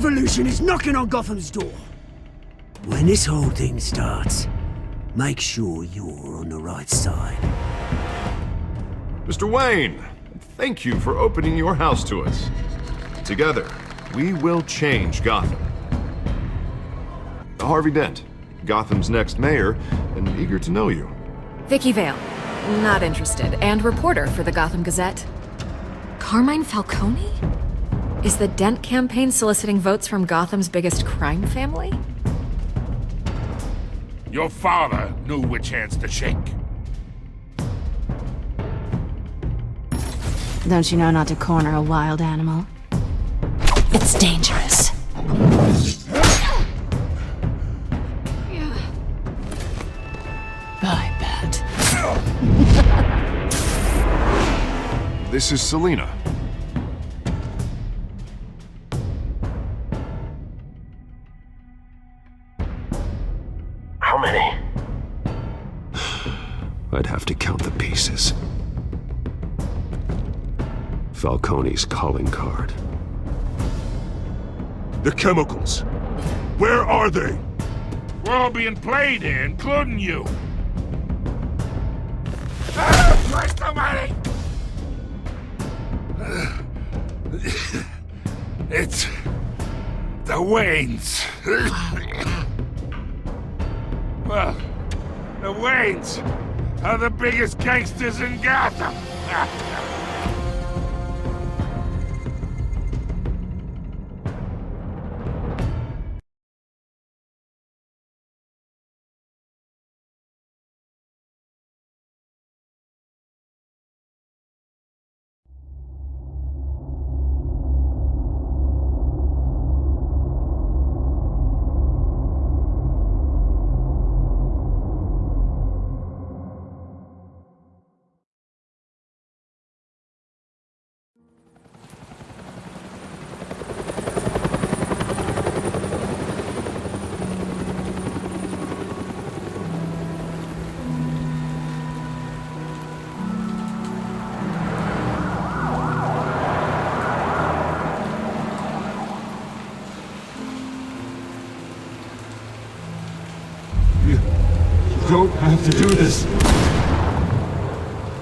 revolution is knocking on Gotham's door. When this whole thing starts, make sure you're on the right side. Mr. Wayne, thank you for opening your house to us. Together, we will change Gotham. Harvey Dent, Gotham's next mayor, and eager to know you. Vicky Vale, not interested, and reporter for the Gotham Gazette. Carmine Falcone? Is the Dent campaign soliciting votes from Gotham's biggest crime family? Your father knew which hands to shake. Don't you know not to corner a wild animal? It's dangerous. Bye, Bat. This is Selina. How many? I'd have to count the pieces. Falcone's calling card. The chemicals. Where are they? We're all being played here, including you. Where's the money? It's the Waynes. Well, the Waynes are the biggest gangsters in Gotham. Don't have to do this.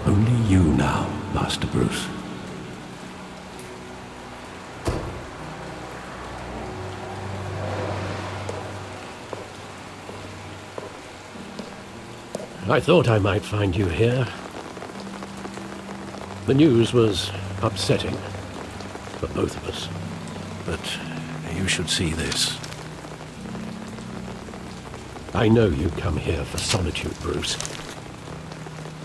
Only you now, Master Bruce. I thought I might find you here. The news was upsetting for both of us. But you should see this. I know you come here for solitude, Bruce.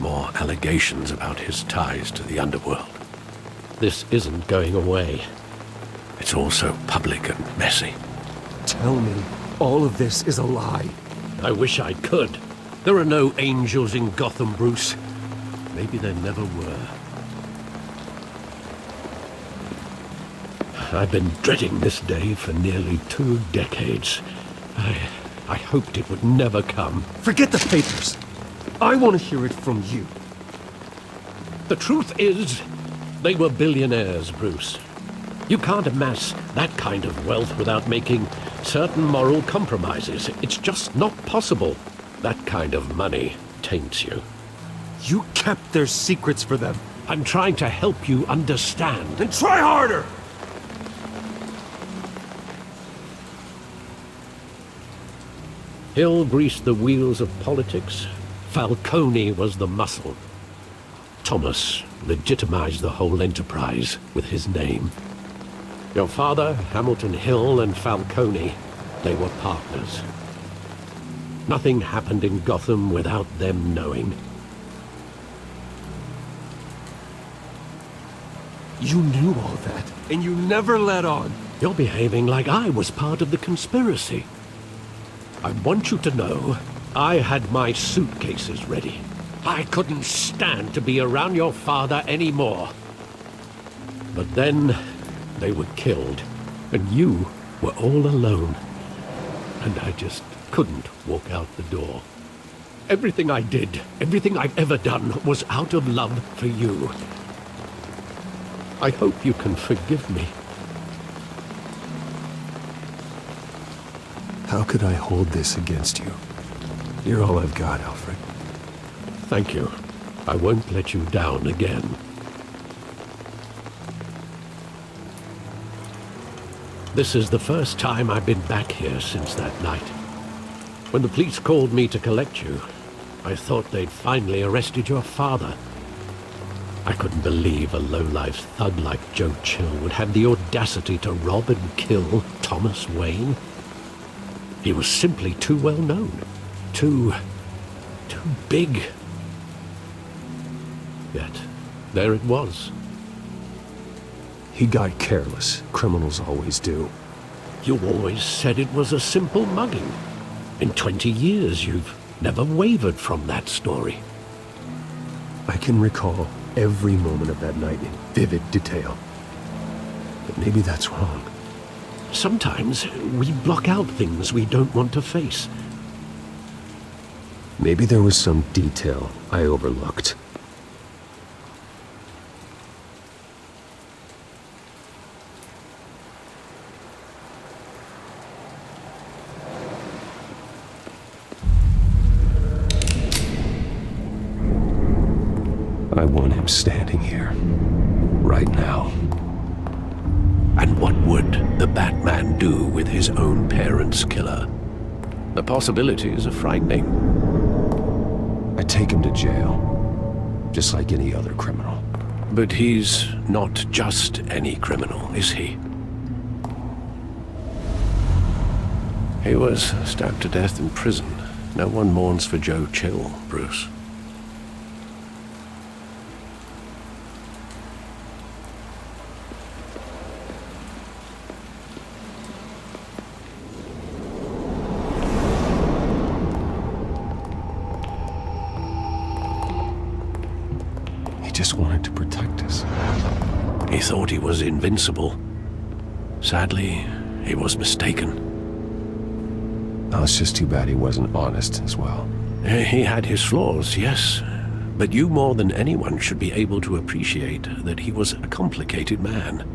More allegations about his ties to the underworld. This isn't going away. It's all so public and messy. Tell me, all of this is a lie. I wish I could. There are no angels in Gotham, Bruce. Maybe there never were. I've been dreading this day for nearly 2 decades. I hoped it would never come. Forget the papers. I want to hear it from you. The truth is, they were billionaires, Bruce. You can't amass that kind of wealth without making certain moral compromises. It's just not possible. That kind of money taints you. You kept their secrets for them. I'm trying to help you understand. Then try harder! Hill greased the wheels of politics. Falcone was the muscle. Thomas legitimized the whole enterprise with his name. Your father, Hamilton Hill, and Falcone, they were partners. Nothing happened in Gotham without them knowing. You knew all that, and you never let on. You're behaving like I was part of the conspiracy. I want you to know, I had my suitcases ready. I couldn't stand to be around your father anymore. But then, they were killed, and you were all alone. And I just couldn't walk out the door. Everything I did, everything I've ever done, was out of love for you. I hope you can forgive me. How could I hold this against you? You're all I've got, Alfred. Thank you. I won't let you down again. This is the first time I've been back here since that night. When the police called me to collect you, I thought they'd finally arrested your father. I couldn't believe a low-life thug like Joe Chill would have the audacity to rob and kill Thomas Wayne. He was simply too well known. Too big. Yet, there it was. He got careless. Criminals always do. You always said it was a simple mugging. In 20 years, you've never wavered from that story. I can recall every moment of that night in vivid detail. But maybe that's wrong. Sometimes we block out things we don't want to face. Maybe there was some detail I overlooked. I want him standing here, right now. And what would the Batman do with his own parents' killer? The possibilities are frightening. I take him to jail, just like any other criminal. But he's not just any criminal, is he? He was stabbed to death in prison. No one mourns for Joe Chill, Bruce. Just wanted to protect us. He thought he was invincible. Sadly, he was mistaken. Oh, it's just too bad he wasn't honest as well. He had his flaws, yes. But you more than anyone should be able to appreciate that he was a complicated man.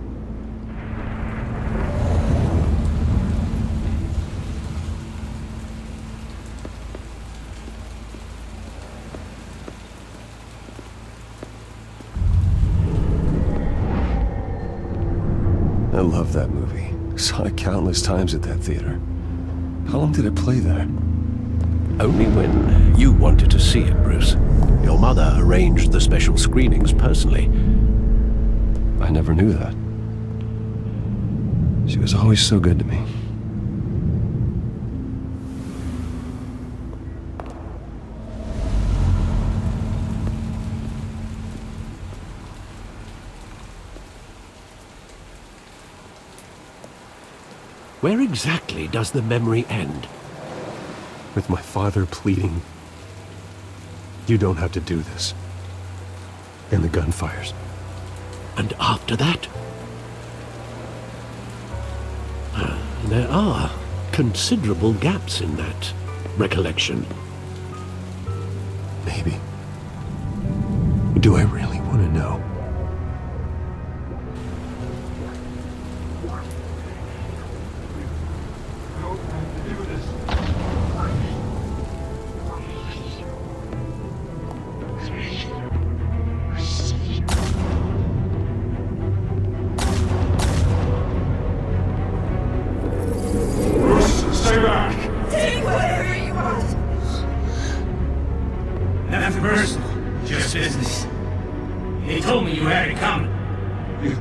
I love that movie. Saw it countless times at that theater. How long did it play there? Only when you wanted to see it, Bruce. Your mother arranged the special screenings personally. I never knew that. She was always so good to me. Where exactly does the memory end? With my father pleading, "You don't have to do this." And the gunfires. And after that? There are considerable gaps in that recollection. Maybe. Do I really want to know? Nothing personal, just business. He told me you had it coming. You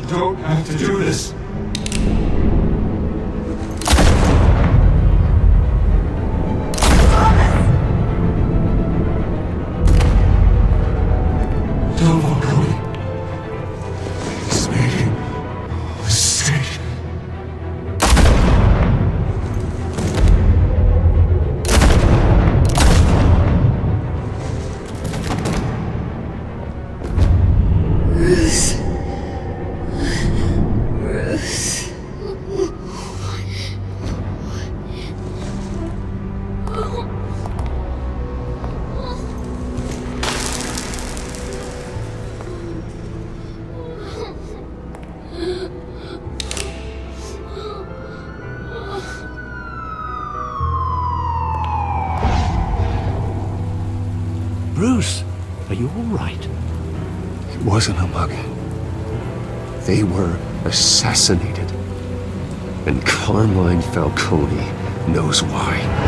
don't have to do this. Don't walk away. He's making a mistake. Bruce. Bruce, are you all right? It wasn't a mug. They were assassinated. And Carmine Falcone knows why.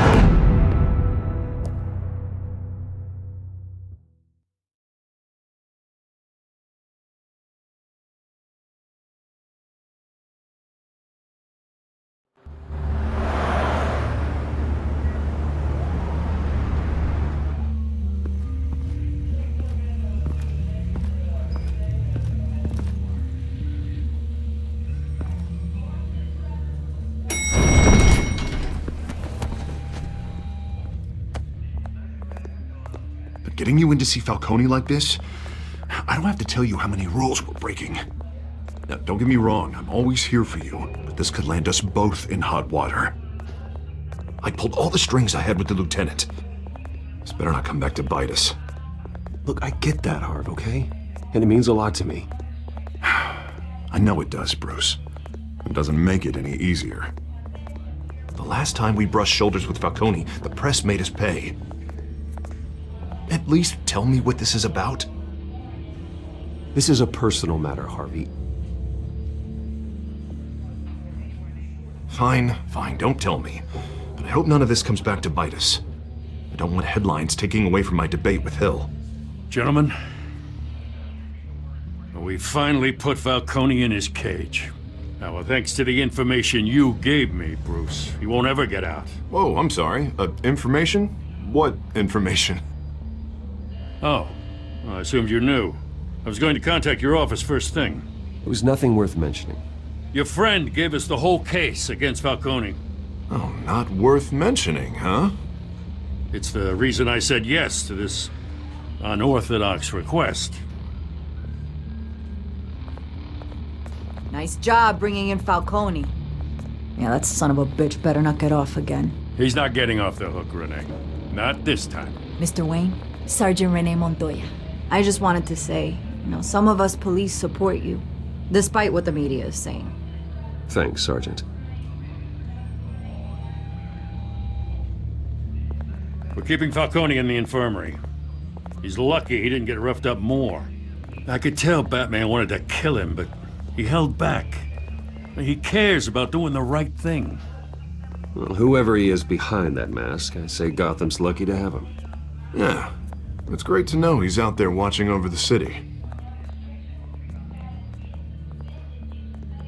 Getting you in to see Falcone like this? I don't have to tell you how many rules we're breaking. Now, don't get me wrong, I'm always here for you, but this could land us both in hot water. I pulled all the strings I had with the lieutenant. This better not come back to bite us. Look, I get that, Harv, okay? And it means a lot to me. I know it does, Bruce. It doesn't make it any easier. The last time we brushed shoulders with Falcone, the press made us pay. At least tell me what this is about. This is a personal matter, Harvey. Fine, don't tell me. But I hope none of this comes back to bite us. I don't want headlines taking away from my debate with Hill. Gentlemen, we finally put Falcone in his cage. Now, well, thanks to the information you gave me, Bruce, he won't ever get out. Whoa, I'm sorry. Information? What information? Oh, well, I assumed you knew. I was going to contact your office first thing. It was nothing worth mentioning. Your friend gave us the whole case against Falcone. Oh, not worth mentioning, huh? It's the reason I said yes to this unorthodox request. Nice job bringing in Falcone. Yeah, that son of a bitch better not get off again. He's not getting off the hook, Renee. Not this time. Mr. Wayne, Sergeant Renee Montoya. I just wanted to say, some of us police support you, despite what the media is saying. Thanks, Sergeant. We're keeping Falcone in the infirmary. He's lucky he didn't get roughed up more. I could tell Batman wanted to kill him, but he held back. He cares about doing the right thing. Well, whoever he is behind that mask, I say Gotham's lucky to have him. Yeah, it's great to know he's out there watching over the city.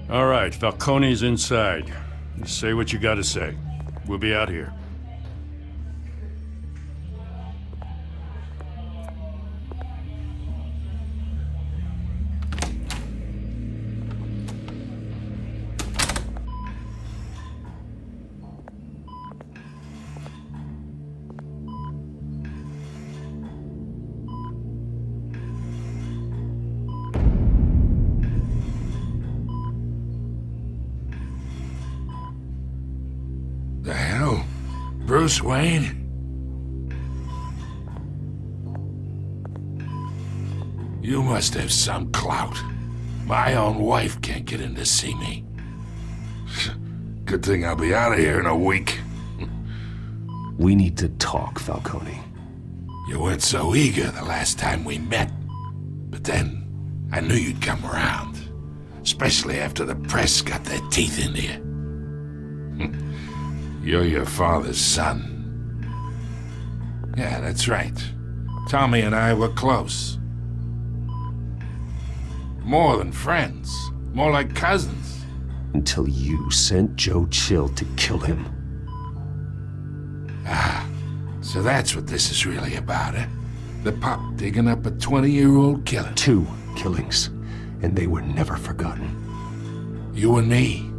All right, Falcone's inside. You say what you gotta say. We'll be out here. The hell? Bruce Wayne? You must have some clout. My own wife can't get in to see me. Good thing I'll be out of here in a week. We need to talk, Falcone. You weren't so eager the last time we met. But then, I knew you'd come around. Especially after the press got their teeth into you. You're your father's son. Yeah, that's right. Tommy and I were close. More than friends. More like cousins. Until you sent Joe Chill to kill him. Ah, so that's what this is really about, eh? The pup digging up a 20-year-old killer. 2 killings, and they were never forgotten. You and me,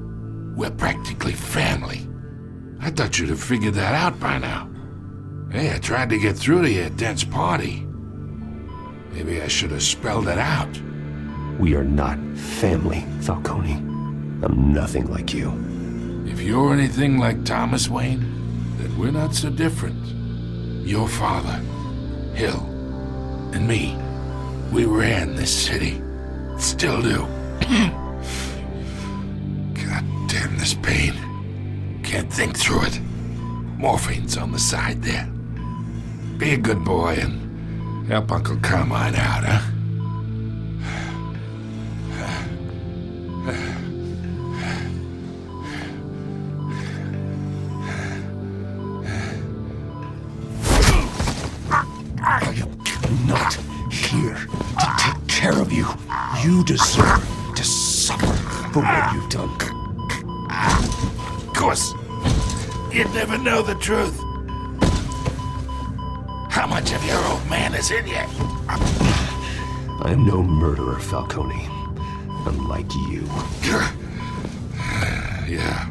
we're practically family. I thought you'd have figured that out by now. Hey, I tried to get through to you at Dent's party. Maybe I should have spelled it out. We are not family, Falcone. I'm nothing like you. If you're anything like Thomas Wayne, then we're not so different. Your father, Hill, and me, we ran this city. Still do. God damn this pain. Can't think through it. Morphine's on the side there. Be a good boy and Help Uncle Carmine out, huh? Not here to take care of you. You deserve to suffer for what you've done. Of course, you'd never know the truth. How much of your old man is in you? I am no murderer, Falcone. Unlike you. Yeah.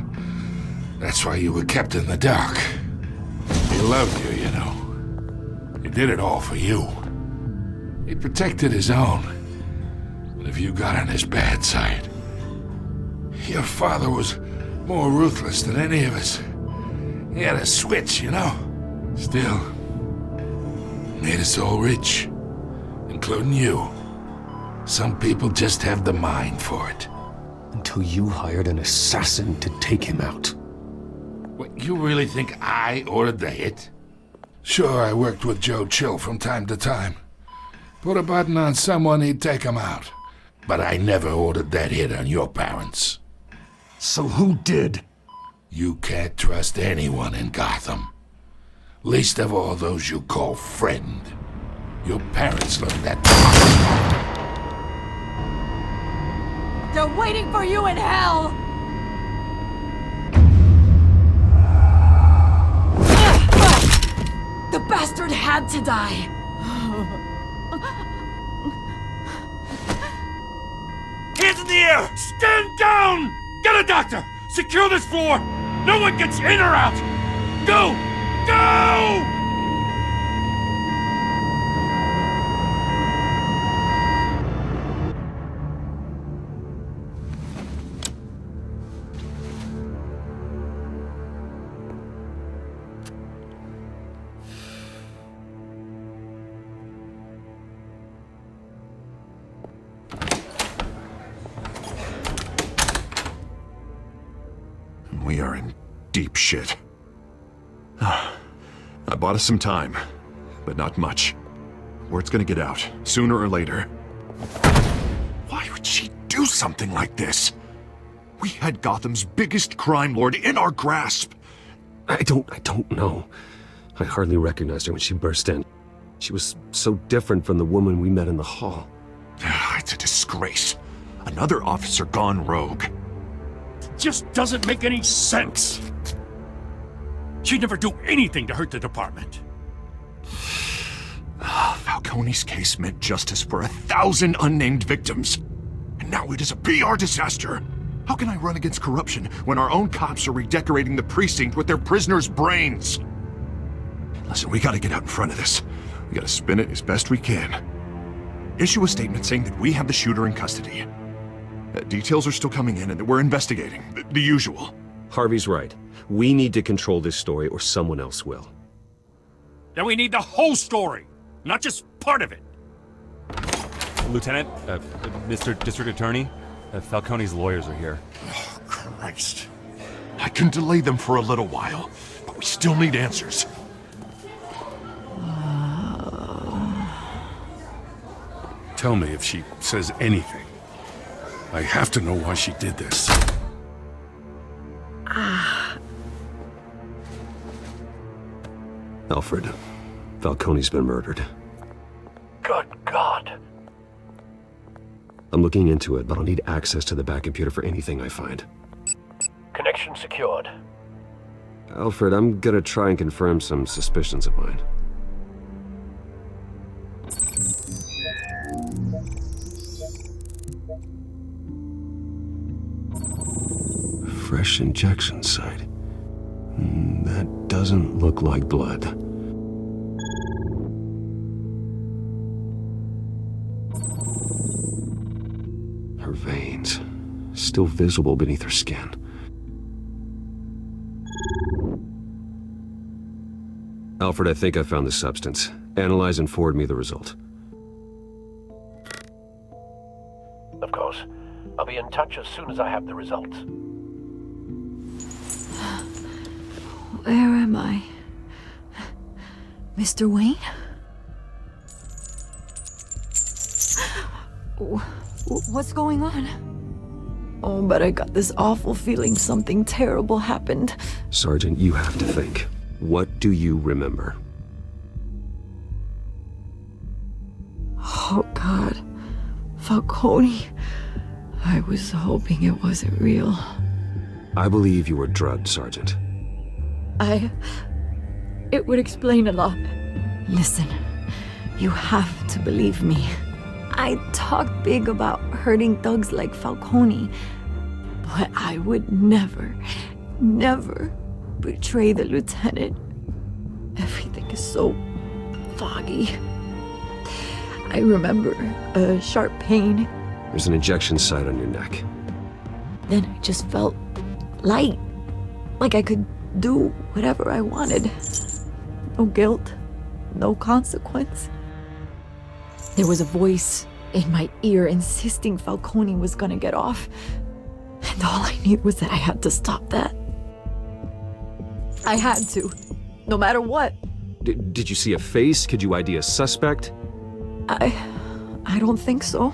That's why you were kept in the dark. He loved you, you know. He did it all for you. He protected his own. But if you got on his bad side, your father was more ruthless than any of us. He had a switch, you know. Still, made us all rich, including you. Some people just have the mind for it. Until you hired an assassin to take him out. What, you really think I ordered the hit? Sure, I worked with Joe Chill from time to time. Put a button on someone, he'd take him out. But I never ordered that hit on your parents. So who did? You can't trust anyone in Gotham. Least of all those you call friend. Your parents learned that. They're waiting for you in hell! The bastard had to die! Hands in the air! Stand down! Get a doctor! Secure this floor! No one gets in or out! Go! Go! We are in deep shit. I bought us some time, but not much. Word's gonna get out, sooner or later. Why would she do something like this? We had Gotham's biggest crime lord in our grasp. I don't know. I hardly recognized her when she burst in. She was so different from the woman we met in the hall. It's a disgrace. Another officer gone rogue. Just doesn't make any sense. She'd never do anything to hurt the department. Falcone's case meant justice for 1,000 unnamed victims. And now it is a PR disaster. How can I run against corruption when our own cops are redecorating the precinct with their prisoners' brains? Listen, we gotta get out in front of this. We gotta spin it as best we can. Issue a statement saying that we have the shooter in custody. Details are still coming in and that we're investigating. The usual. Harvey's right. We need to control this story or someone else will. Then we need the whole story, not just part of it. Lieutenant, Mr. District Attorney, Falcone's lawyers are here. Oh, Christ. I can delay them for a little while, but we still need answers. Tell me if she says anything. I have to know why she did this. Alfred, Falcone's been murdered. Good God. I'm looking into it, but I'll need access to the back computer for anything I find. Connection secured. Alfred, I'm gonna try and confirm some suspicions of mine. Fresh injection site. That doesn't look like blood. Her veins, still visible beneath her skin. Alfred, I think I found the substance. Analyze and forward me the result. Of course. I'll be in touch as soon as I have the results. Where am I? Mr. Wayne? What's going on? Oh, but I got this awful feeling something terrible happened. Sergeant, you have to think. What do you remember? Oh, God. Falcone. I was hoping it wasn't real. I believe you were drugged, Sergeant. It would explain a lot. Listen, you have to believe me. I talk big about hurting thugs like Falcone, but I would never betray the lieutenant. Everything is so foggy. I remember a sharp pain. There's an injection site on your neck. Then I just felt light, like I could do whatever I wanted. No guilt, no consequence. There was a voice in my ear insisting Falcone was gonna get off. And all I knew was that I had to stop that. I had to, no matter what. Did you see a face? Could you ID a suspect? I don't think so.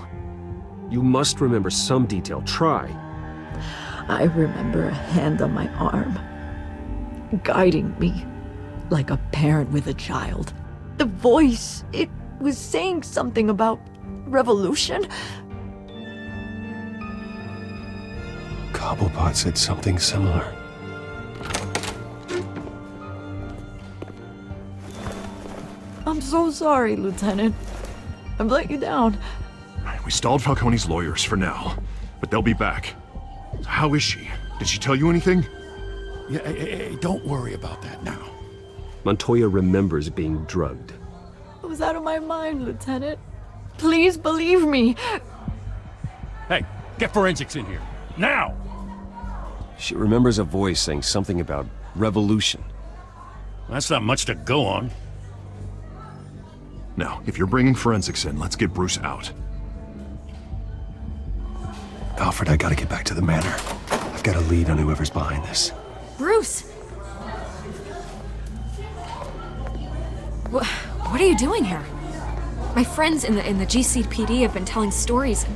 You must remember some detail. Try. I remember a hand on my arm, guiding me like a parent with a child. The voice, it was saying something about revolution. Cobblepot said something similar. I'm so sorry, Lieutenant. I've let you down. We stalled Falcone's lawyers for now, but they'll be back. How is she? Did she tell you anything? Yeah, hey, don't worry about that now. Montoya remembers being drugged. I was out of my mind, Lieutenant. Please believe me. Hey, get forensics in here. Now! She remembers a voice saying something about revolution. That's not much to go on. Now, if you're bringing forensics in, let's get Bruce out. Alfred, I gotta get back to the manor. I've got a lead on whoever's behind this. Bruce! What are you doing here? My friends in the GCPD have been telling stories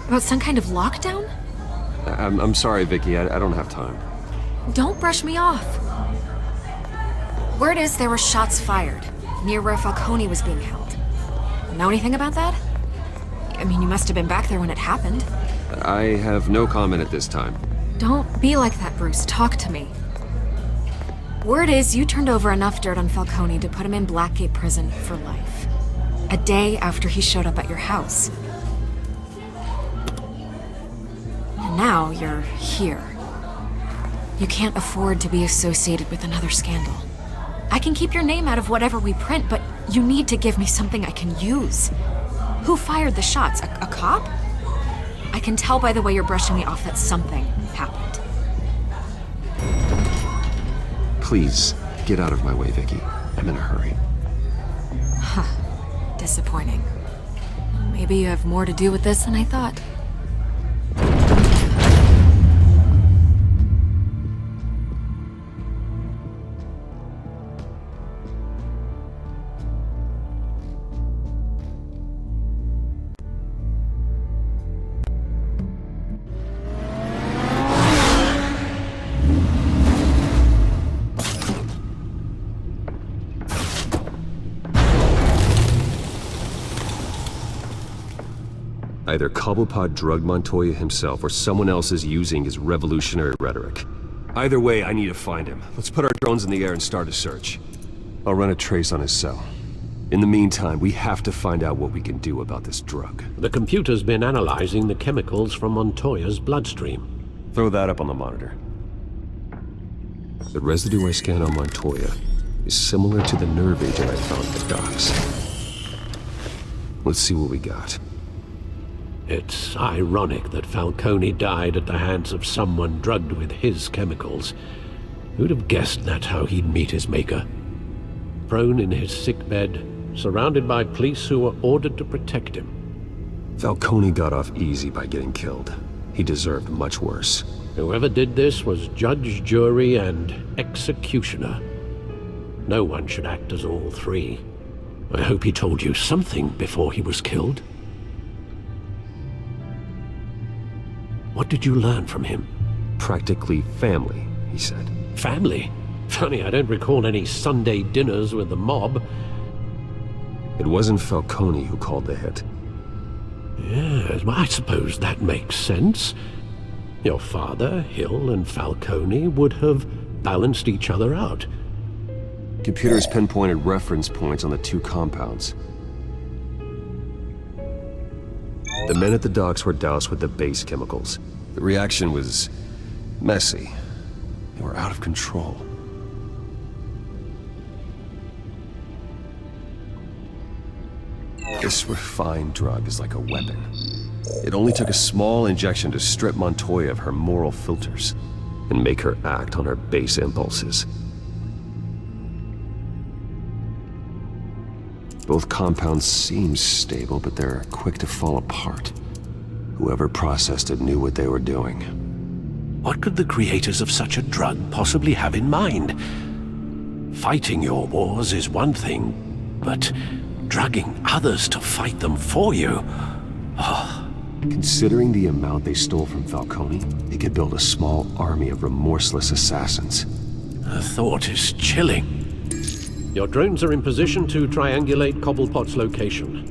about some kind of lockdown? I'm sorry, Vicky. I don't have time. Don't brush me off. Word is there were shots fired near where Falcone was being held. Know anything about that? I mean, you must have been back there when it happened. I have no comment at this time. Don't be like that, Bruce. Talk to me. Word is you turned over enough dirt on Falcone to put him in Blackgate Prison for life. A day after he showed up at your house. And now you're here. You can't afford to be associated with another scandal. I can keep your name out of whatever we print, but you need to give me something I can use. Who fired the shots? A cop? I can tell by the way you're brushing me off that something happened. Please, get out of my way, Vicky. I'm in a hurry. Huh. Disappointing. Maybe you have more to do with this than I thought. Either Cobblepot drugged Montoya himself or someone else is using his revolutionary rhetoric. Either way, I need to find him. Let's put our drones in the air and start a search. I'll run a trace on his cell. In the meantime, we have to find out what we can do about this drug. The computer's been analyzing the chemicals from Montoya's bloodstream. Throw that up on the monitor. The residue I scanned on Montoya is similar to the nerve agent I found at the docks. Let's see what we got. It's ironic that Falcone died at the hands of someone drugged with his chemicals. Who'd have guessed that's how he'd meet his maker? Prone in his sickbed, surrounded by police who were ordered to protect him. Falcone got off easy by getting killed. He deserved much worse. Whoever did this was judge, jury, and executioner. No one should act as all three. I hope he told you something before he was killed. What did you learn from him? Practically family, he said. Family? Funny, I don't recall any Sunday dinners with the mob. It wasn't Falcone who called the hit. Yes, well, I suppose that makes sense. Your father, Hill, and Falcone would have balanced each other out. Computers pinpointed reference points on the two compounds. The men at the docks were doused with the base chemicals. The reaction was messy. They were out of control. This refined drug is like a weapon. It only took a small injection to strip Montoya of her moral filters and make her act on her base impulses. Both compounds seem stable, but they're quick to fall apart. Whoever processed it knew what they were doing. What could the creators of such a drug possibly have in mind? Fighting your wars is one thing, but drugging others to fight them for you? Oh. Considering the amount they stole from Falcone, they could build a small army of remorseless assassins. The thought is chilling. Your drones are in position to triangulate Cobblepot's location.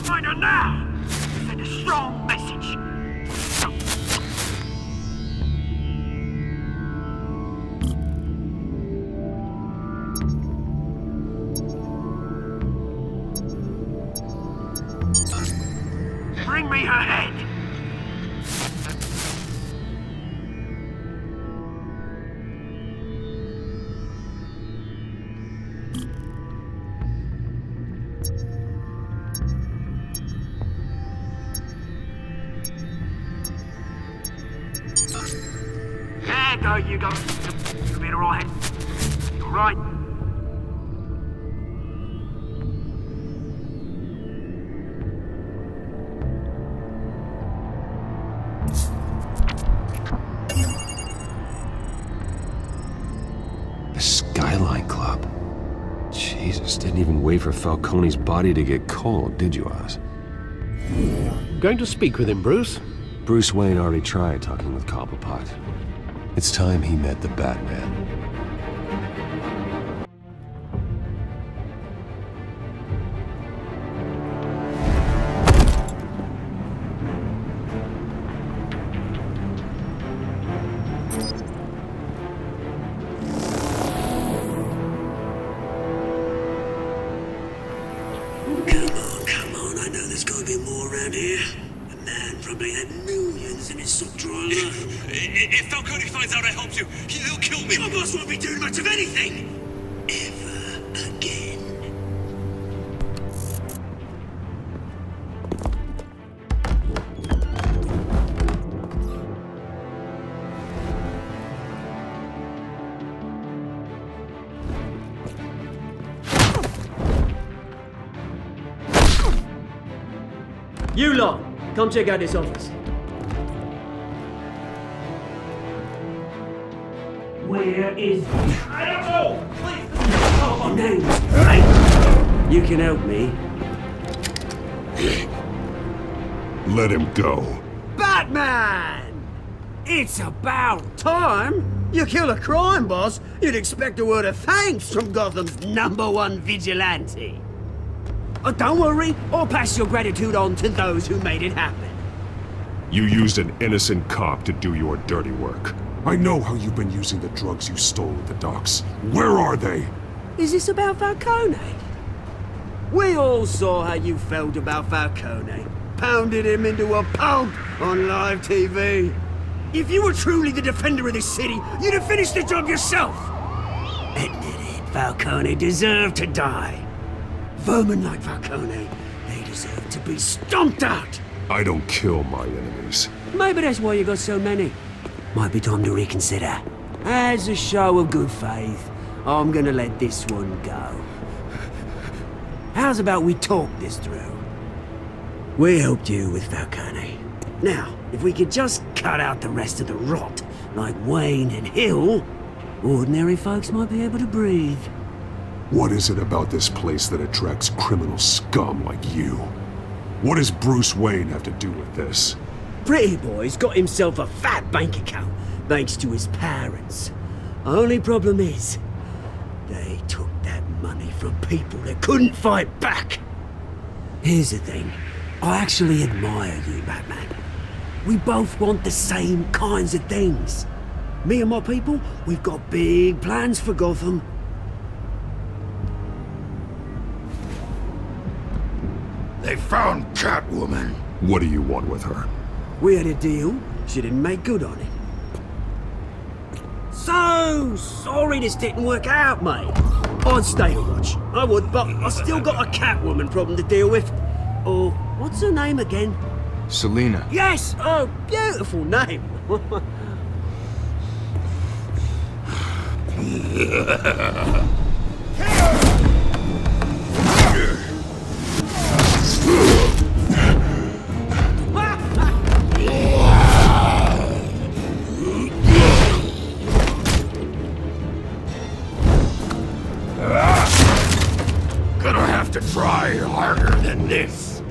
Find her now! Send a strong message! Bring me her head! There you go. You'll be alright. You alright? The Skyline Club. Jesus, didn't even wait for Falcone's body to get cold, did you, Oz? Going to speak with him, Bruce? Bruce Wayne already tried talking with Cobblepot. It's time he met the Batman. Come on, I know there's gonna be more around here. The man probably had millions in his sock drawer alone. If Falcone finds out I helped you, he'll kill me. Your boss won't be doing much of anything! Ever again. You lot, come check out this office. Where is he? I don't know! Please! Oh, no! Right! You can help me. Let him go. Batman! It's about time! You kill a crime boss, you'd expect a word of thanks from Gotham's #1 vigilante. Oh, don't worry, I'll pass your gratitude on to those who made it happen. You used an innocent cop to do your dirty work. I know how you've been using the drugs you stole at the docks. Where are they? Is this about Falcone? We all saw how you felt about Falcone. Pounded him into a pulp on live TV. If you were truly the defender of this city, you'd have finished the job yourself. Admit it, Falcone deserved to die. Vermin like Falcone, they deserve to be stomped out. I don't kill my enemies. Maybe that's why you got so many. Might be time to reconsider. As a show of good faith, I'm gonna let this one go. How's about we talk this through? We helped you with Falcone. Now, if we could just cut out the rest of the rot, like Wayne and Hill, ordinary folks might be able to breathe. What is it about this place that attracts criminal scum like you? What does Bruce Wayne have to do with this? Pretty Boy's got himself a fat bank account, thanks to his parents. Only problem is, they took that money from people that couldn't fight back. Here's the thing. I actually admire you, Batman. We both want the same kinds of things. Me and my people, we've got big plans for Gotham. They found Catwoman. What do you want with her? We had a deal. She didn't make good on it. So sorry this didn't work out, mate. I'd stay to watch. I would, but I still got a Catwoman problem to deal with. Oh, what's her name again? Selina. Yes! Oh, beautiful name. Gonna have to try harder than this.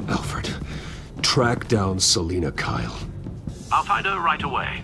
Alfred, track down Selina Kyle. I'll find her right away.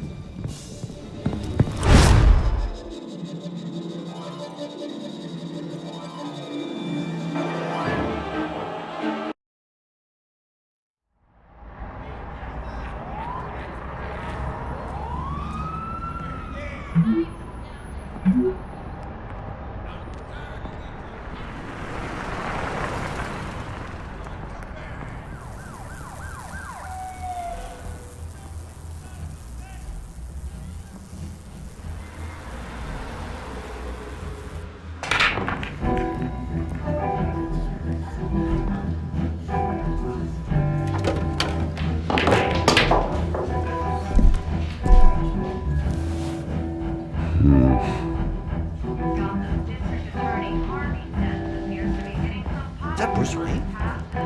Is that Bruce Wayne?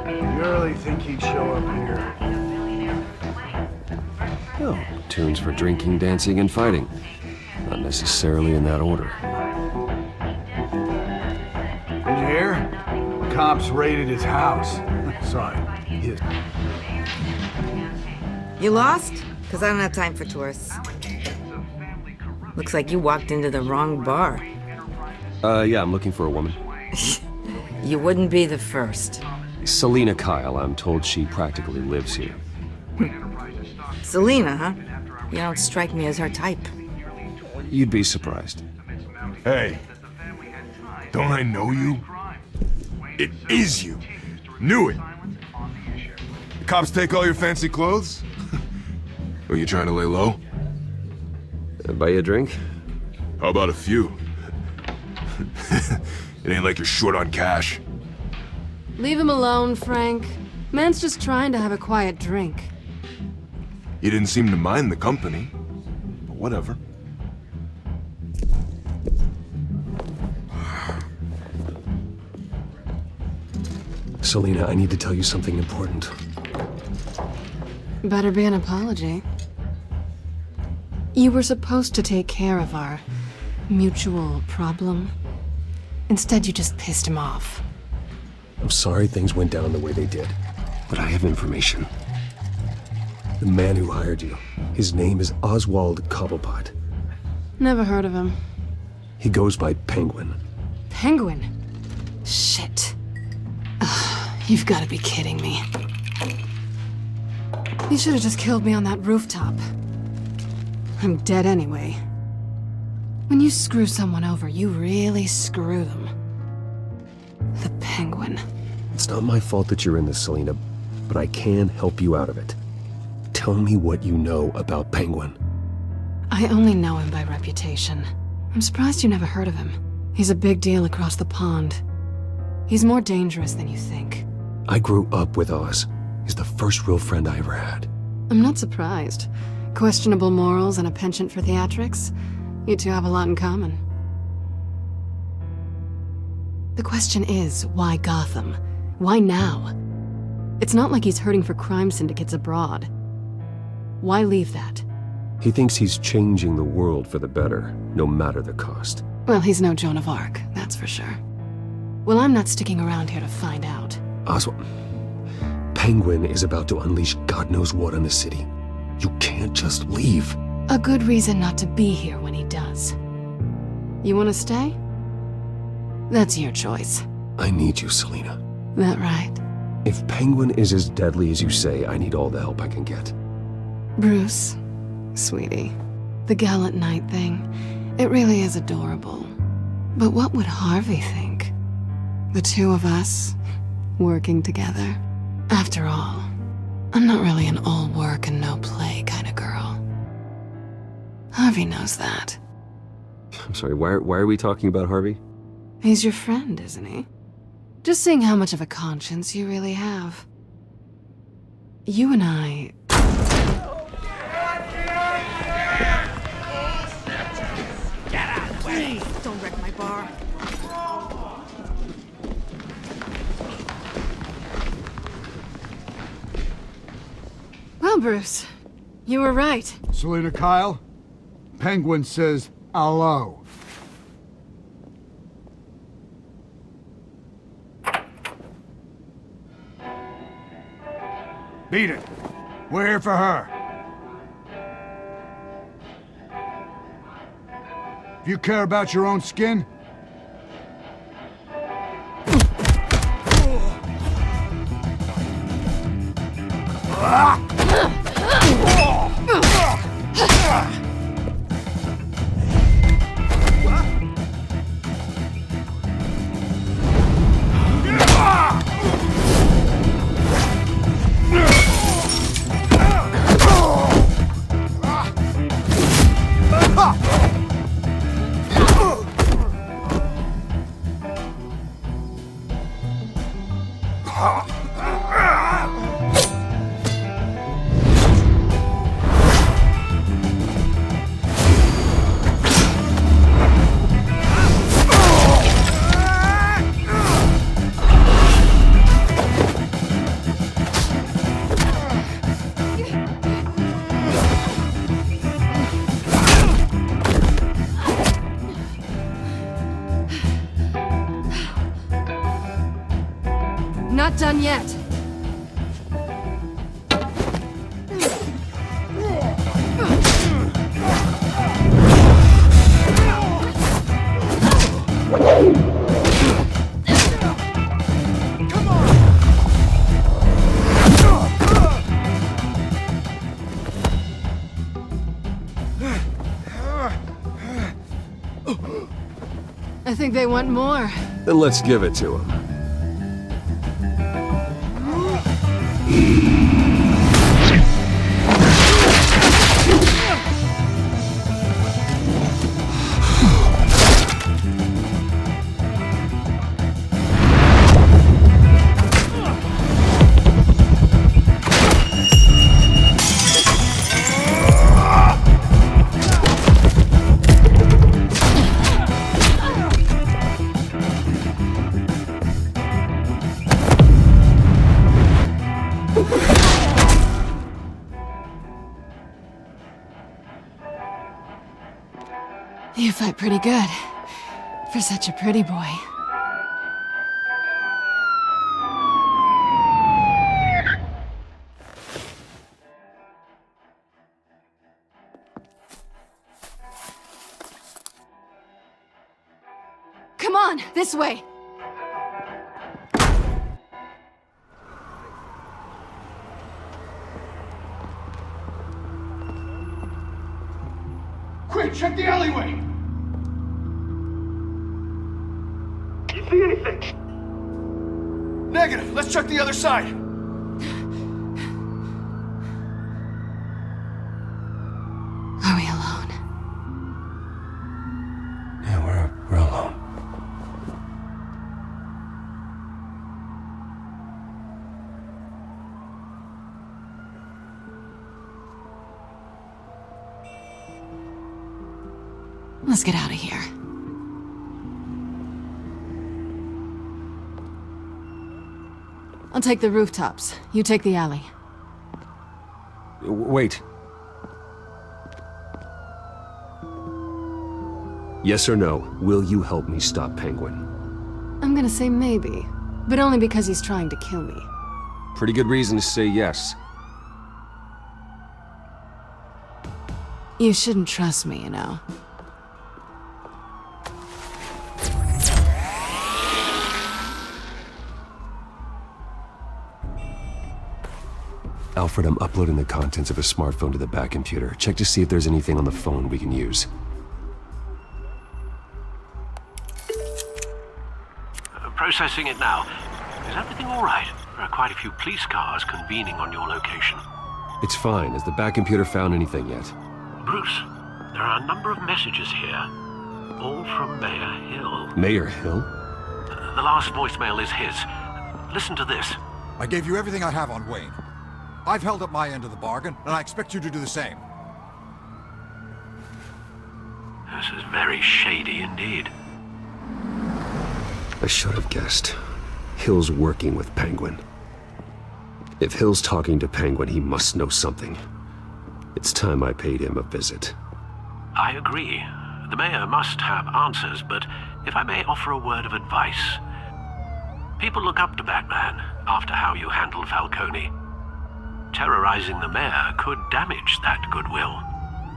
You really think he'd show up here? Oh, tunes for drinking, dancing, and fighting. Not necessarily in that order. Did you hear? Cops raided his house. Sorry, his. You lost? Because I don't have time for tourists. Looks like you walked into the wrong bar. Yeah, I'm looking for a woman. You wouldn't be the first. Selina Kyle, I'm told she practically lives here. Selina, huh? You don't strike me as her type. You'd be surprised. Hey, don't I know you? It is you. Knew it. The cops take all your fancy clothes? Are you trying to lay low? Buy you a drink? How about a few? It ain't like you're short on cash. Leave him alone, Frank. Man's just trying to have a quiet drink. You didn't seem to mind the company. But whatever. Selina, I need to tell you something important. Better be an apology. You were supposed to take care of our mutual problem. Instead, you just pissed him off. I'm sorry things went down the way they did, but I have information. The man who hired you, his name is Oswald Cobblepot. Never heard of him. He goes by Penguin. Penguin? Shit. Ugh, you've got to be kidding me. You should have just killed me on that rooftop. I'm dead anyway. When you screw someone over, you really screw them. The Penguin. It's not my fault that you're in this, Selina, but I can help you out of it. Tell me what you know about Penguin. I only know him by reputation. I'm surprised you never heard of him. He's a big deal across the pond. He's more dangerous than you think. I grew up with Oz. He's the first real friend I ever had. I'm not surprised. Questionable morals and a penchant for theatrics. You two have a lot in common. The question is, why Gotham? Why now? It's not like he's hurting for crime syndicates abroad. Why leave that? He thinks he's changing the world for the better, no matter the cost. Well, he's no Joan of Arc, that's for sure. Well, I'm not sticking around here to find out. Oswald, Penguin is about to unleash God knows what on the city. You can't just leave. A good reason not to be here when he does. You want to stay? That's your choice. I need you, Selina. That right? If Penguin is as deadly as you say, I need all the help I can get. Bruce, sweetie, the gallant knight thing, it really is adorable. But what would Harvey think? The two of us, working together? After all, I'm not really an all work and no play kind of girl. Harvey knows that. I'm sorry, why are we talking about Harvey? He's your friend, isn't he? Just seeing how much of a conscience you really have. You and I... Get out of the way! Please, don't wreck my bar. Well, Bruce, you were right. Selina Kyle, Penguin says hello. Beat it. We're here for her. If you care about your own skin, Not done yet. I think they want more. Then let's give it to him. You fight pretty good, for such a pretty boy. Come on, this way! quick, check the alleyway! You see anything? Negative. Let's check the other side. Are we alone? Yeah, we're alone. Let's get out of here. I'll take the rooftops. You take the alley. Wait. Yes or no, will you help me stop Penguin? I'm gonna say maybe, but only because he's trying to kill me. Pretty good reason to say yes. You shouldn't trust me, you know. Alfred, I'm uploading the contents of a smartphone to the back computer. Check to see if there's anything on the phone we can use. Processing it now. Is everything all right? There are quite a few police cars convening on your location. It's fine. Has the back computer found anything yet? Bruce, there are a number of messages here. All from Mayor Hill. Mayor Hill? The last voicemail is his. Listen to this. I gave you everything I have on Wayne. I've held up my end of the bargain, and I expect you to do the same. This is very shady indeed. I should have guessed. Hill's working with Penguin. If Hill's talking to Penguin, he must know something. It's time I paid him a visit. I agree. The mayor must have answers, but if I may offer a word of advice. People look up to Batman after how you handled Falcone. Terrorizing the mayor could damage that goodwill.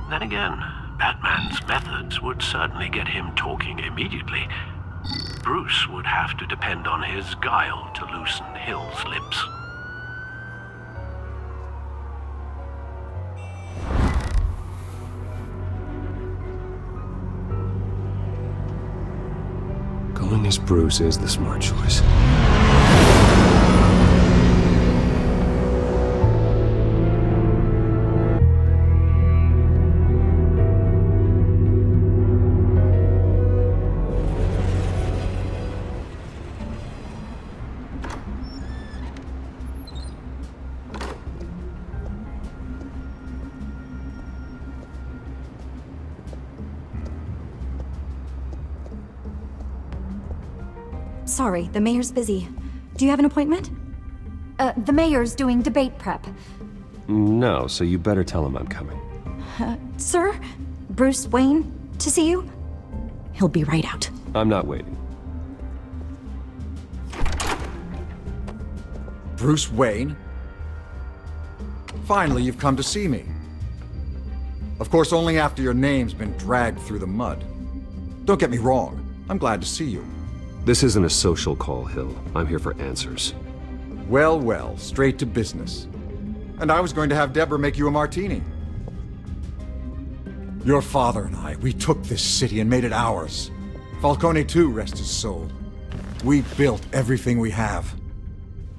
Then again, Batman's methods would certainly get him talking immediately. Bruce would have to depend on his guile to loosen Hill's lips. Going as Bruce is the smart choice. Sorry, the mayor's busy. Do you have an appointment? The mayor's doing debate prep. No, so you better tell him I'm coming. Sir? Bruce Wayne to see you? He'll be right out. I'm not waiting. Bruce Wayne? Finally, you've come to see me. Of course, only after your name's been dragged through the mud. Don't get me wrong, I'm glad to see you. This isn't a social call, Hill. I'm here for answers. Well, well, straight to business. And I was going to have Deborah make you a martini. Your father and I, we took this city and made it ours. Falcone too, rest his soul. We built everything we have.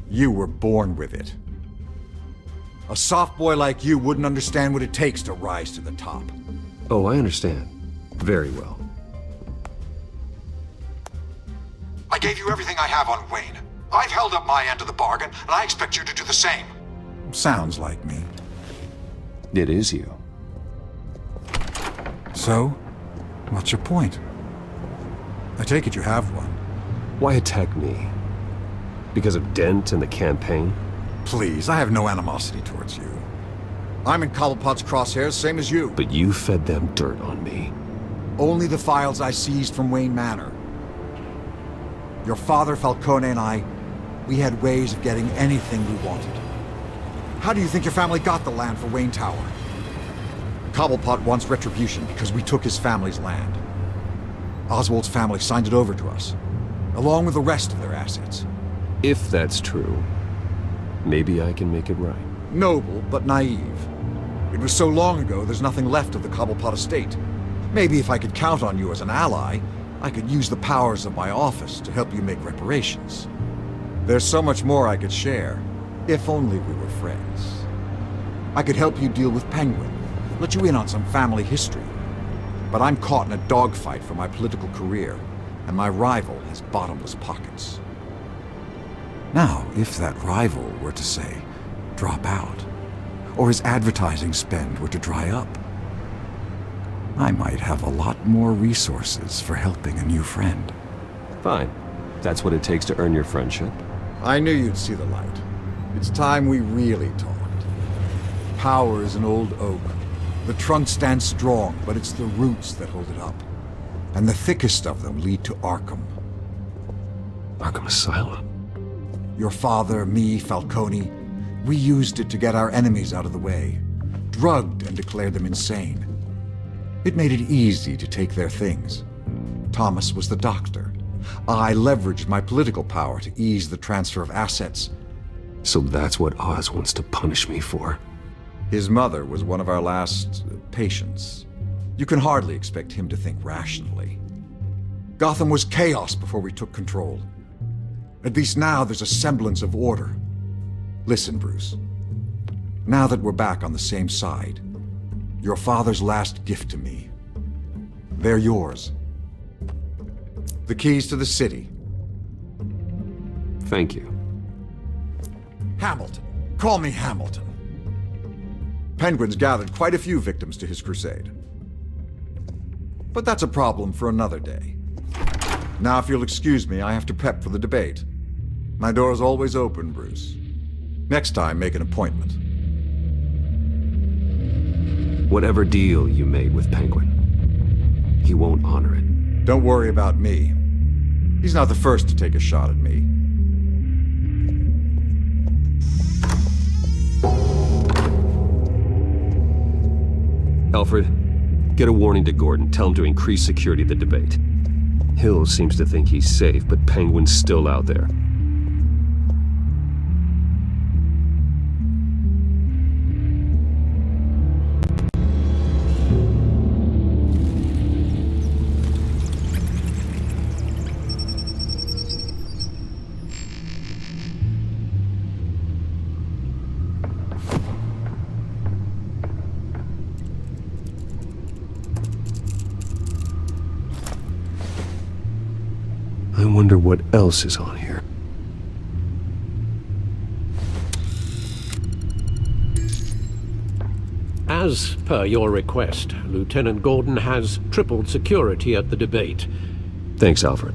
You were born with it. A soft boy like you wouldn't understand what it takes to rise to the top. Oh, I understand. Very well. I gave you everything I have on Wayne. I've held up my end of the bargain, and I expect you to do the same. Sounds like me. It is you. So, what's your point? I take it you have one. Why attack me? Because of Dent and the campaign? Please, I have no animosity towards you. I'm in Cobblepot's crosshairs, same as you. But you fed them dirt on me. Only the files I seized from Wayne Manor. Your father, Falcone, and I, we had ways of getting anything we wanted. How do you think your family got the land for Wayne Tower? Cobblepot wants retribution because we took his family's land. Oswald's family signed it over to us, along with the rest of their assets. If that's true, maybe I can make it right. Noble, but naive. It was so long ago, there's nothing left of the Cobblepot estate. Maybe if I could count on you as an ally, I could use the powers of my office to help you make reparations. There's so much more I could share, if only we were friends. I could help you deal with Penguin, let you in on some family history. But I'm caught in a dogfight for my political career, and my rival has bottomless pockets. Now, if that rival were to say, drop out, or his advertising spend were to dry up, I might have a lot more resources for helping a new friend. Fine. That's what it takes to earn your friendship. I knew you'd see the light. It's time we really talked. Power is an old oak. The trunk stands strong, but it's the roots that hold it up. And the thickest of them lead to ARKHAM. Arkham Asylum? Your father, me, Falcone, we used it to get our enemies out of the way. Drugged and declared them insane. It made it easy to take their things. Thomas was the doctor. I leveraged my political power to ease the transfer of assets. So that's what Oz wants to punish me for. His mother was one of our last patients. You can hardly expect him to think rationally. Gotham was chaos before we took control. At least now there's a semblance of order. Listen, Bruce. Now that we're back on the same side, your father's last gift to me. They're yours. The keys to the city. Thank you. Hamilton. Call me Hamilton. Penguin's gathered quite a few victims to his crusade. But that's a problem for another day. Now, if you'll excuse me, I have to prep for the debate. My door is always open, Bruce. Next time, make an appointment. Whatever deal you made with Penguin, he won't honor it. Don't worry about me. He's not the first to take a shot at me. Alfred, get a warning to Gordon. Tell him to increase security at the debate. Hill seems to think he's safe, but Penguin's still out there. I wonder what else is on here. As per your request, Lieutenant Gordon has tripled security at the debate. Thanks, Alfred.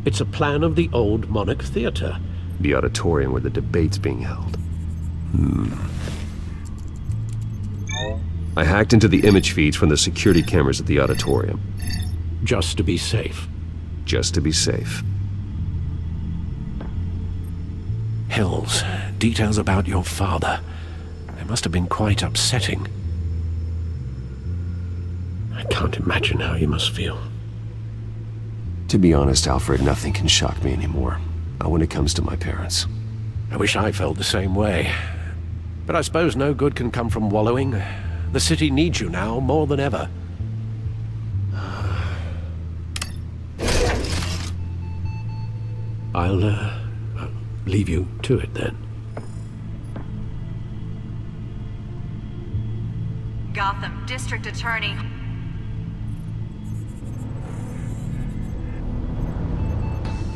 It's a plan of the old Monarch Theater. The auditorium where the debate's being held. I hacked into the image feeds from the security cameras at the auditorium. Just to be safe. Just to be safe. Hills, details about your father. They must have been quite upsetting. I can't imagine how you must feel. To be honest, Alfred, nothing can shock me anymore. Not when it comes to my parents. I wish I felt the same way. But I suppose no good can come from wallowing. The city needs you now more than ever. I'll leave you to it then. Gotham District Attorney.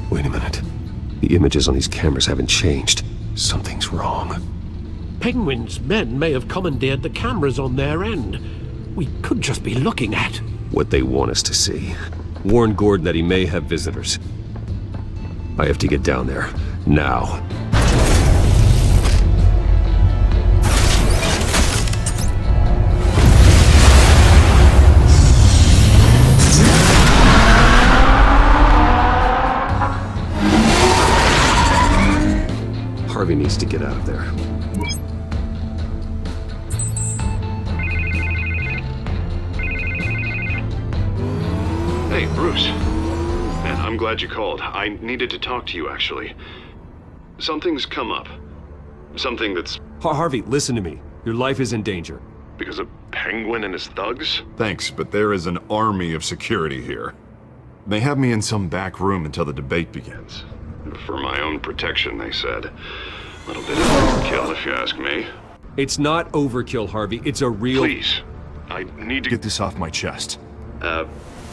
Wait a minute. The images on these cameras haven't changed. Something's wrong. Penguin's men may have commandeered the cameras on their end. We could just be looking at what they want us to see. Warn Gordon that he may have visitors. I have to get down there. Now. Harvey needs to get out of there. Hey, Bruce. Man, I'm glad you called. I needed to talk to you, actually. Something's come up. Something that's... Harvey, listen to me. Your life is in danger. Because of Penguin and his thugs? Thanks, but there is an army of security here. They have me in some back room until the debate begins. For my own protection, they said. A little bit of overkill, if you ask me. It's not overkill, Harvey. It's a real... Please. I need to get this off my chest.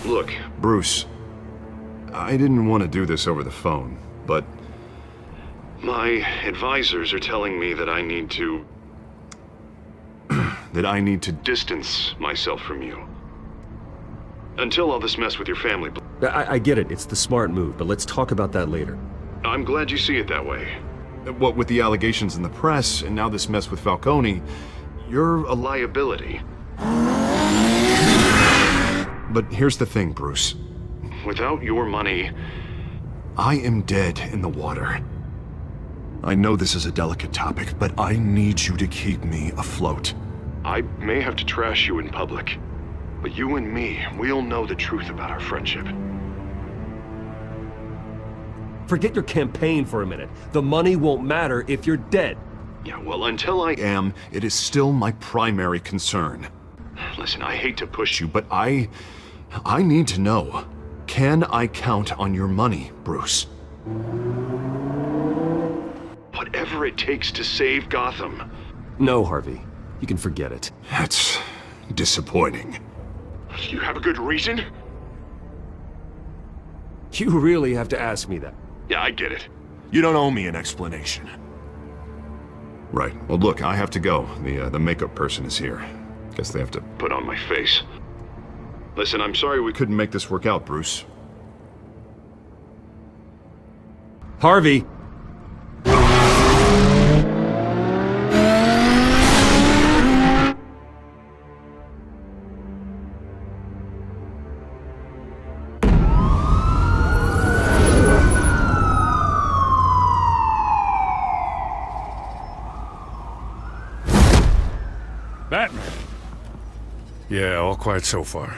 Look. Bruce, I didn't want to do this over the phone, but... My advisors are telling me that I need to... that I need to distance myself from you. Until all this mess with your family... I get it. It's the smart move, but let's talk about that later. I'm glad you see it that way. What with the allegations in the press, and now this mess with Falcone, you're a liability. But here's the thing, Bruce. Without your money... I am dead in the water. I know this is a delicate topic, but I need you to keep me afloat. I may have to trash you in public, but you and me, we'll know the truth about our friendship. Forget your campaign for a minute. The money won't matter if you're dead. Yeah, well, until I am, it is still my primary concern. Listen, I hate to push you, but I need to know. Can I count on your money, Bruce? Whatever it takes to save Gotham. No, Harvey. You can forget it. That's disappointing. You have a good reason? You really have to ask me that. Yeah, I get it. You don't owe me an explanation. Right. Well, look, I have to go. The makeup person is here. Guess they have to put on my face. Listen, I'm sorry we couldn't make this work out, Bruce. Harvey! Batman. Yeah, all quiet so far.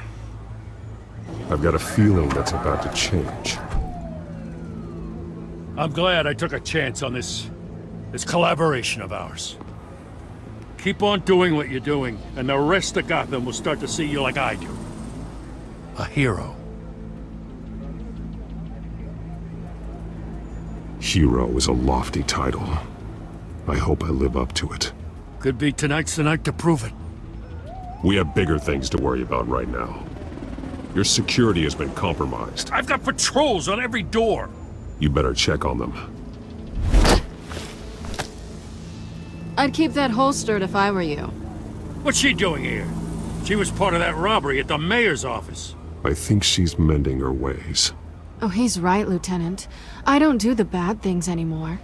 I've got a feeling that's about to change. I'm glad I took a chance on this collaboration of ours. Keep on doing what you're doing, and the rest of Gotham will start to see you like I do. A hero. Hero is a lofty title. I hope I live up to it. Could be tonight's the night to prove it. We have bigger things to worry about right now. Your security has been compromised. I've got patrols on every door. You better check on them. I'd keep that holstered if I were you. What's she doing here? She was part of that robbery at the mayor's office. I think she's mending her ways. Oh, he's right, Lieutenant. I don't do the bad things anymore.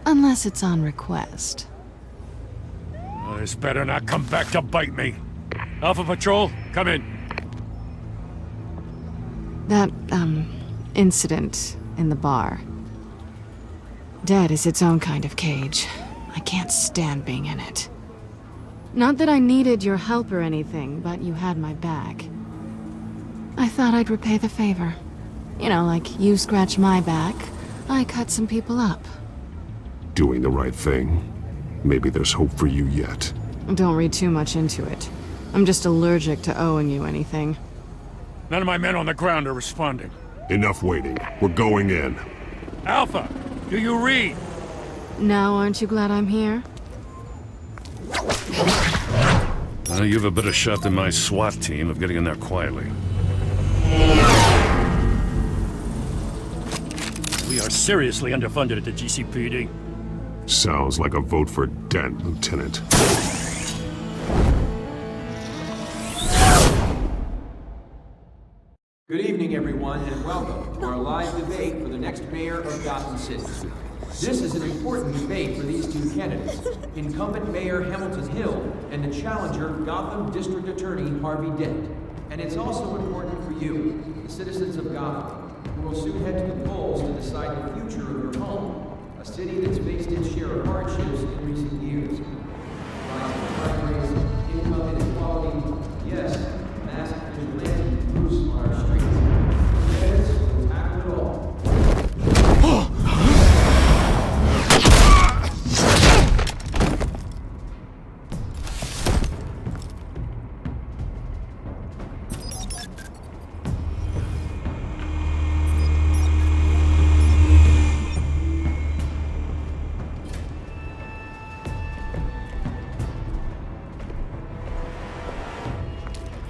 Unless it's on request. Oh, this better not come back to bite me. Alpha Patrol, come in. That, incident in the bar. Dead is its own kind of cage. I can't stand being in it. Not that I needed your help or anything, but you had my back. I thought I'd repay the favor. You know, like you scratch my back, I cut some people up. Doing the right thing. Maybe there's hope for you yet. Don't read too much into it. I'm just allergic to owing you anything. None of my men on the ground are responding. Enough waiting. We're going in. Alpha, do you read? Now aren't you glad I'm here? You have a better shot than my SWAT team of getting in there quietly. We are seriously underfunded at the GCPD. Sounds like a vote for Dent, Lieutenant. Good evening, everyone, and welcome to our live debate for the next mayor of Gotham City. This is an important debate for these two candidates, incumbent Mayor Hamilton Hill and the challenger Gotham District Attorney Harvey Dent. And it's also important for you, the citizens of Gotham, who will soon head to the polls to decide the future of your home, a city that's faced its share of hardships in recent years. Rising crime rates, income inequality, yes, massive vigilante groups on our streets. Candidates will tackle it all.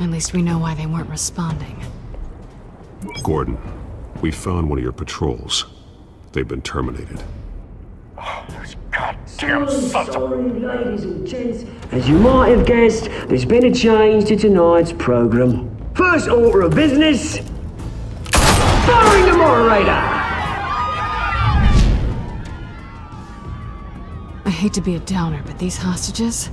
At least we know why they weren't responding. Gordon, we found one of your patrols. They've been terminated. Damn sons of... Ladies and gents, as you might have guessed, there's been a change to tonight's program. First order of business, firing the moderator! I hate to be a downer, but these hostages,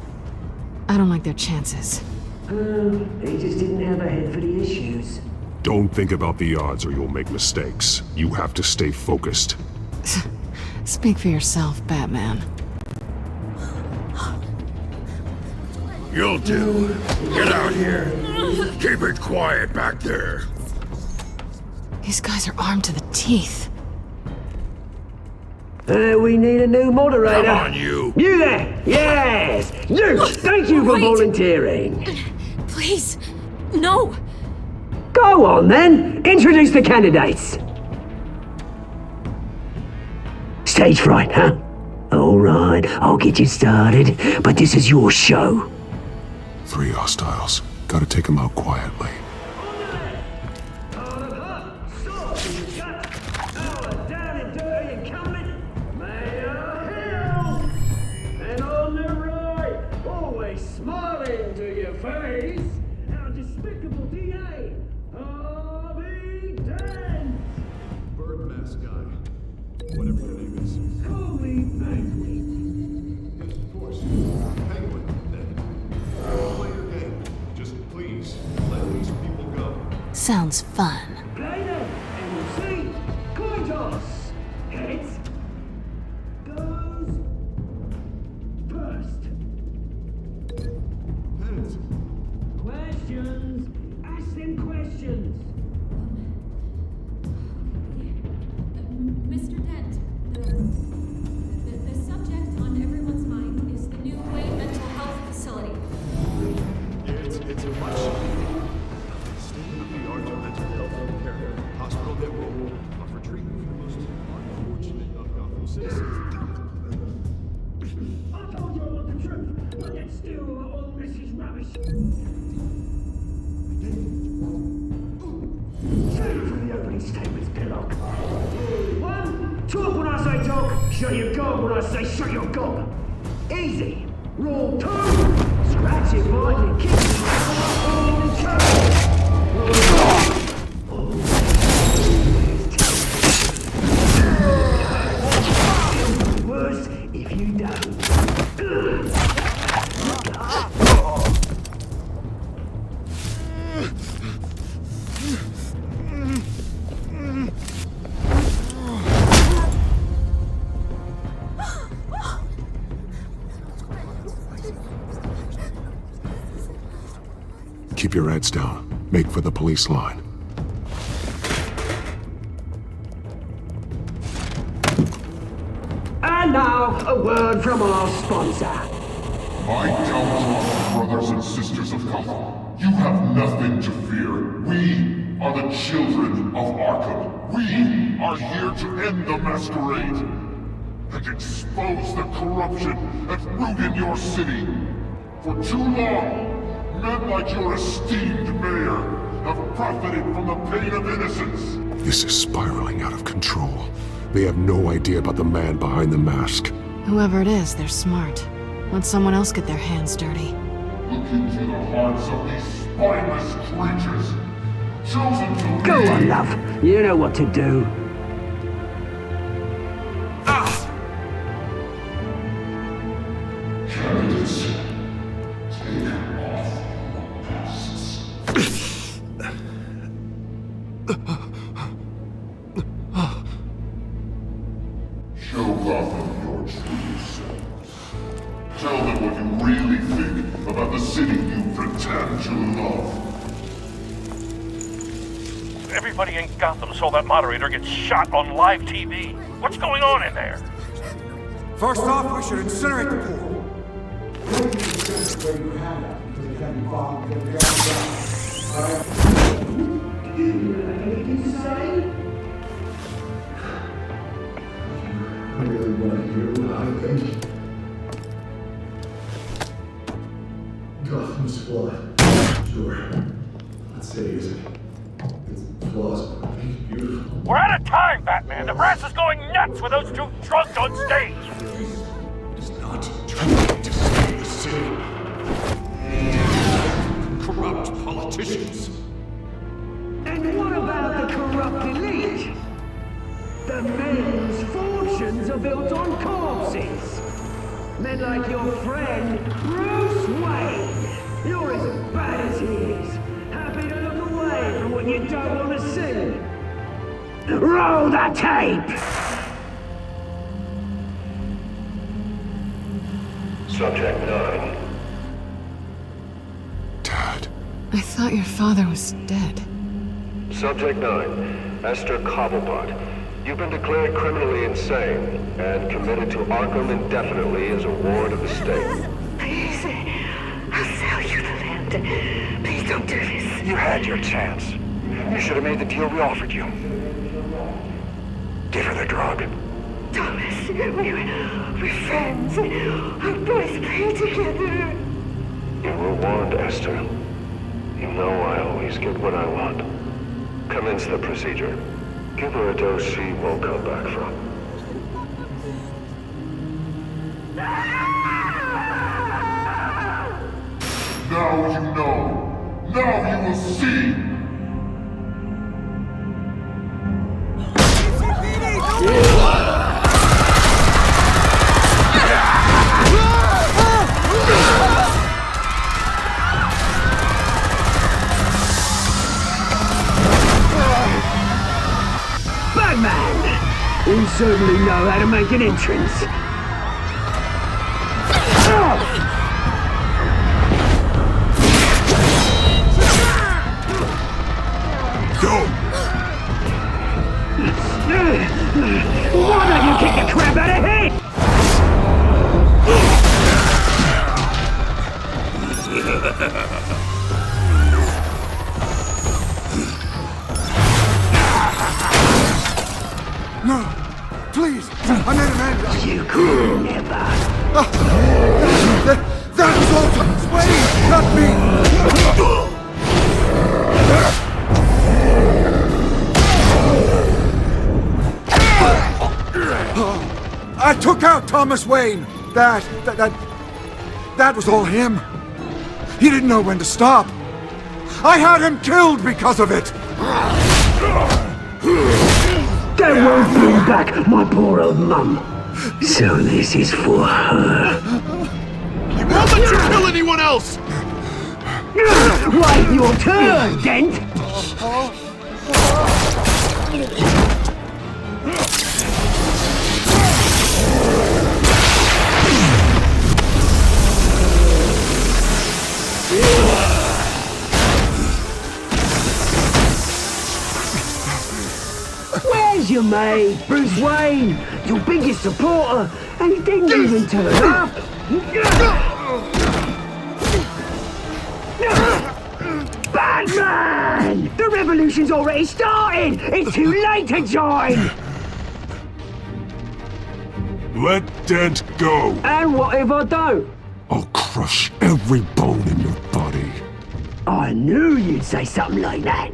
I don't like their chances. They just didn't have a head for the issues. Don't think about the odds or you'll make mistakes. You have to stay focused. Speak for yourself, Batman. You'll do. Get out here. Keep it quiet back there. These guys are armed to the teeth. We need a new moderator. Come on, you. You there! Yes! You! Thank you for Wait. volunteering. Please, no! Go on then! Introduce the candidates. Stage fright, huh? Alright, I'll get you started, but this is your show. 3 hostiles. Gotta take them out quietly. And on the right, always smiling to your face, our despicable DA, Harvey Dent. Bird mask guy. Whatever your name is. Call me Penguin. Yes, of course. Penguin, then. Play your game. Just please, let these people go. Sounds fun. Play them, and we'll see. Coin toss. Heads goes first. Heads. Questions. Ask them questions. Mr. Dent, the subject on everyone's mind is the new Wayne Mental Health Facility. It's a much state-of-the-art mental health care hospital that will offer treatment for the most unfortunate of Gotham citizens. I told you I want the truth, but yet still all this is rubbish. Say it for the opening statements, Pillock. 1, talk when I say talk, shut your gob when I say shut your gob. Easy. Rule 2, scratch it, bite and kick it. Worse if you don't. Keep your heads down. Make for the police line. And now, a word from our sponsor. My downtrodden brothers and sisters of Gotham, you have nothing to fear. We are the children of Arkham. We are here to end the masquerade and expose the corruption that ruined your city. For too long, men like your esteemed mayor have profited from the pain of innocence. This is spiraling out of control. They have no idea about the man behind the mask. Whoever it is, they're smart. Let someone else get their hands dirty. Look into the hearts of these spineless creatures, chosen to Go lead. on, love. You know what to do. Candidates, take off your masks. Show Gotham your true selves. Tell them what you really think about the city you pretend to love. Everybody in Gotham saw that moderator get shot on live TV. What's going on in there? First off, we should incinerate the pool. Anything to say? I really want to hear what I think. Gotham's blood. Sure. We're out of time, Batman. The brass is going nuts with those two drunks on stage. It's not trying to save the city. Corrupt politicians. And what about the corrupt elite? The men whose fortunes are built on corpses. Men like your friend, Bruce Wayne. You're as bad as he is. Happy to look away from what you don't want to see. Roll the tape! Subject 9. I thought your father was dead. Subject 9, Esther Cobblepot. You've been declared criminally insane and committed to Arkham indefinitely as a ward of the state. Please, I'll sell you the land. Please don't do this. You had your chance. You should have made the deal we offered you. Give her the drug. Thomas, we're friends. Our boys play together. You were warned, Esther. You know I always get what I want. Commence the procedure. Give her a dose she won't come back from. Now you know. Now you will see. Batman! You certainly know how to make an entrance. Go! Why don't you kick the crap out of him? No! Please! I made an end! You could never! That was all Thomas Wayne! Not me! I took out Thomas Wayne! That was all him. He didn't know when to stop. I had him killed because of it! That won't bring back my poor old mum. So this is for her. He won't let you kill anyone else! Wait your turn, Dent! Where's your mate, Bruce Wayne? Your biggest supporter, and he didn't even turn up. Batman! The revolution's already started! It's too late to join! Let Dent go. And what if I don't? I'll crush every bone in your body. I knew you'd say something like that.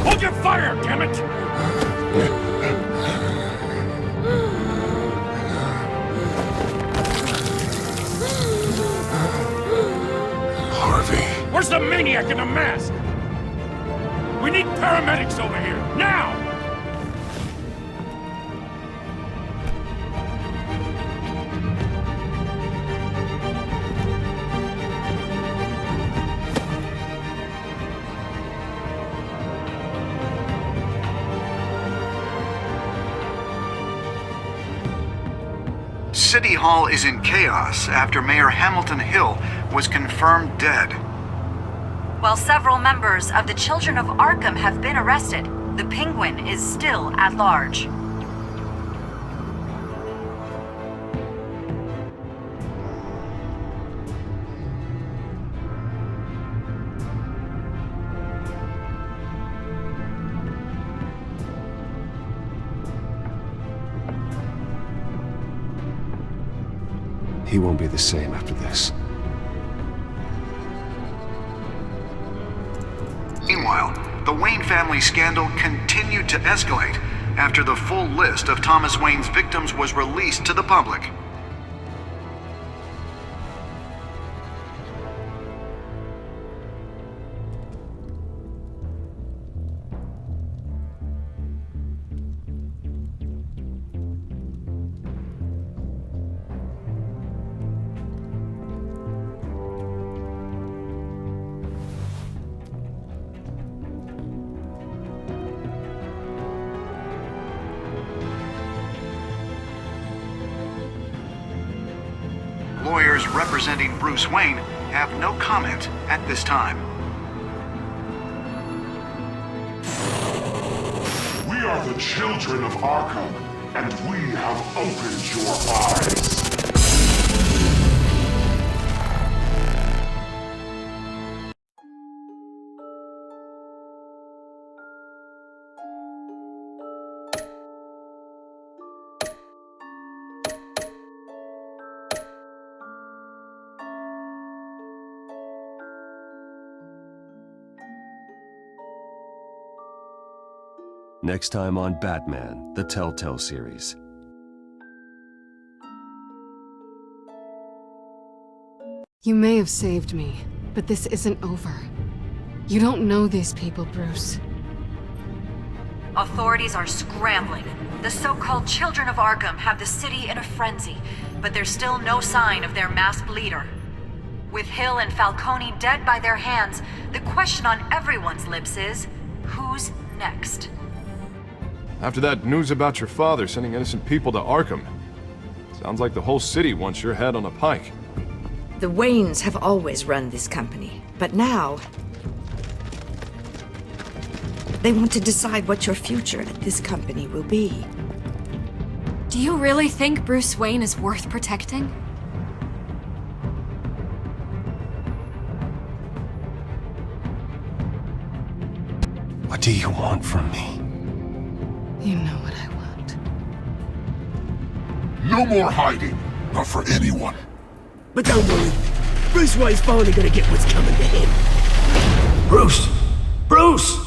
Hold your fire, damn it! Harvey. Where's the maniac in the mask? We need paramedics over here, now! City Hall is in chaos after Mayor Hamilton Hill was confirmed dead. While several members of the Children of Arkham have been arrested, the Penguin is still at large. He won't be the same after this. Meanwhile, the Wayne family scandal continued to escalate after the full list of Thomas Wayne's victims was released to the public. Lawyers representing Bruce Wayne have no comment at this time. We are the children of Arkham, and we have opened your eyes. Next time on Batman, the Telltale Series. You may have saved me, but this isn't over. You don't know these people, Bruce. Authorities are scrambling. The so-called Children of Arkham have the city in a frenzy, but there's still no sign of their masked leader. With Hill and Falcone dead by their hands, the question on everyone's lips is, who's next? After that news about your father sending innocent people to Arkham, sounds like the whole city wants your head on a pike. The Waynes have always run this company, but now they want to decide what your future at this company will be. Do you really think Bruce Wayne is worth protecting? What do you want from me? You know what I want. No more hiding, not for anyone. But don't worry, Bruce Wayne's finally gonna get what's coming to him. Bruce! Bruce!